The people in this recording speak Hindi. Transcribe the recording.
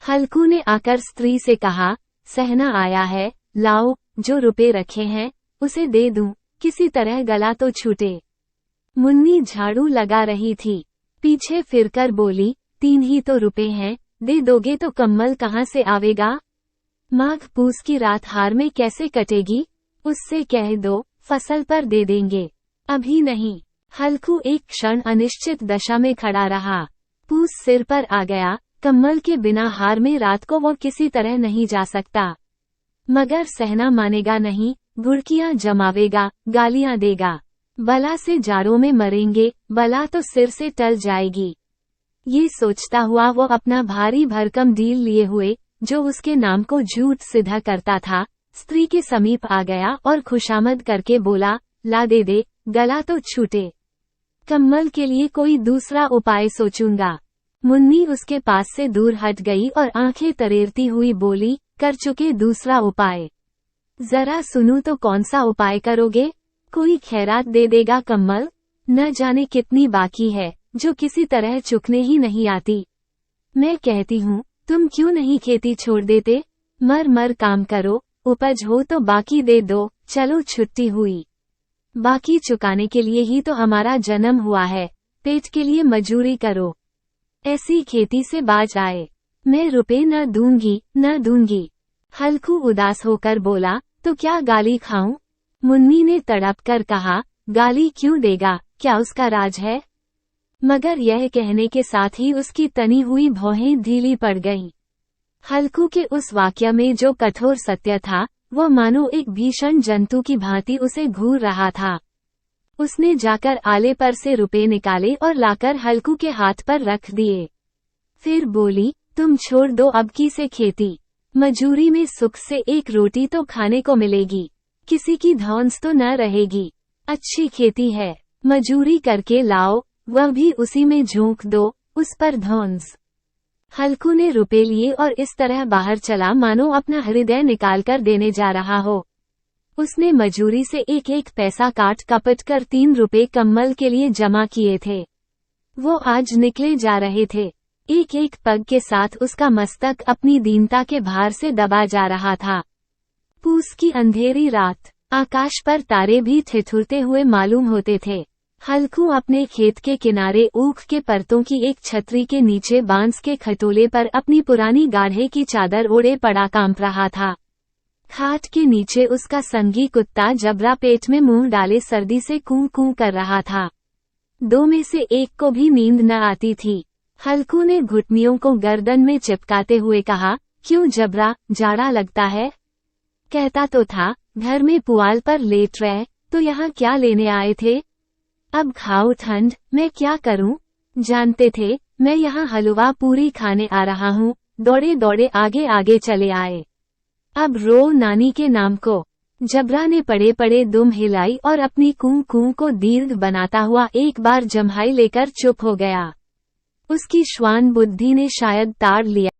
हल्कू ने आकर स्त्री से कहा, सहना आया है, लाओ, जो रुपए रखे हैं उसे दे दूं, किसी तरह गला तो छूटे। मुन्नी झाड़ू लगा रही थी, पीछे फिरकर बोली, 3 ही तो रुपए हैं, दे दोगे तो कम्मल कहाँ से आवेगा? माघ पूस की रात हार में कैसे कटेगी? उससे कह दो, फसल पर दे देंगे, अभी नहीं। हल्कू एक क्षण अनिश्चित दशा में खड़ा रहा। पूस सिर पर आ गया, कम्मल के बिना हार में रात को वो किसी तरह नहीं जा सकता। मगर सहना मानेगा नहीं, घुड़कियां जमावेगा, गालियां देगा। बला से जाड़ों में मरेंगे, बला तो सिर से टल जाएगी। ये सोचता हुआ वो अपना भारी भरकम डील लिए हुए, जो उसके नाम को झूठ सिद्ध करता था, स्त्री के समीप आ गया और खुशामद करके बोला, ला दे दे, गला तो छूटे। कम्मल के लिए कोई दूसरा उपाय सोचूंगा। मुन्नी उसके पास से दूर हट गई और आंखें तरेरती हुई बोली, कर चुके दूसरा उपाय। जरा सुनूं तो कौन सा उपाय करोगे? कोई खैरात दे देगा कम्मल? न जाने कितनी बाकी है, जो किसी तरह चुकने ही नहीं आती। मैं कहती हूँ, तुम क्यों नहीं खेती छोड़ देते? मर मर काम करो, उपज हो तो बाकी दे दो, चलो छुट्टी हुई। बाकी चुकाने के लिए ही तो हमारा जन्म हुआ है, पेट के लिए मजूरी करो। ऐसी खेती से बाज आए। मैं रुपए न दूंगी, न दूंगी। हल्कू उदास होकर बोला, तो क्या गाली खाऊं? मुन्नी ने तड़प कर कहा, गाली क्यों देगा, क्या उसका राज है? मगर यह कहने के साथ ही उसकी तनी हुई भौहें ढीली पड़ गईं। हल्कू के उस वाक्य में जो कठोर सत्य था, वो मानो एक भीषण जंतु की भांति उसे घूर रहा था। उसने जाकर आले पर से रुपए निकाले और लाकर हल्कू के हाथ पर रख दिए। फिर बोली, तुम छोड़ दो अब की से खेती। मजूरी में सुख से एक रोटी तो खाने को मिलेगी, किसी की धौंस तो न रहेगी। अच्छी खेती है, मजूरी करके लाओ, वह भी उसी में झोंक दो, उस पर धौंस। हल्कू ने रुपए लिए और इस तरह बाहर चला मानो अपना हृदय निकालकर देने जा रहा हो। उसने मजूरी से एक एक पैसा काट कपट कर 3 रुपए कम्मल के लिए जमा किए थे। वो आज निकले जा रहे थे। एक एक पग के साथ उसका मस्तक अपनी दीनता के भार से दबा जा रहा था। पूस की अंधेरी रात, आकाश पर तारे भी ठिठुरते हुए मालूम होते थे। हल्कू अपने खेत के किनारे ऊख के परतों की एक छतरी के नीचे बांस के खटोले पर अपनी पुरानी गाढ़े की चादर ओढ़े पड़ा कांप रहा था। खाट के नीचे उसका संगी कुत्ता जबरा पेट में मुंह डाले सर्दी से कूं कूं कर रहा था। 2 में से एक को भी नींद न आती थी। हल्कू ने घुटनियों को गर्दन में चिपकाते हुए कहा, क्यों जबरा, जाड़ा लगता है? कहता तो था, घर में पुआल पर लेट रहे, तो यहाँ क्या लेने आए थे? अब खाओ ठंड, मैं क्या करूं? जानते थे, मैं यहाँ हलवा पूरी खाने आ रहा हूँ, दौड़े दौड़े आगे आगे चले आए। अब रो नानी के नाम को। जबरा ने पड़े पड़े दुम हिलाई और अपनी कूं कूं को दीर्घ बनाता हुआ एक बार जम्हाई लेकर चुप हो गया। उसकी श्वान बुद्धि ने शायद ताड़ लिया।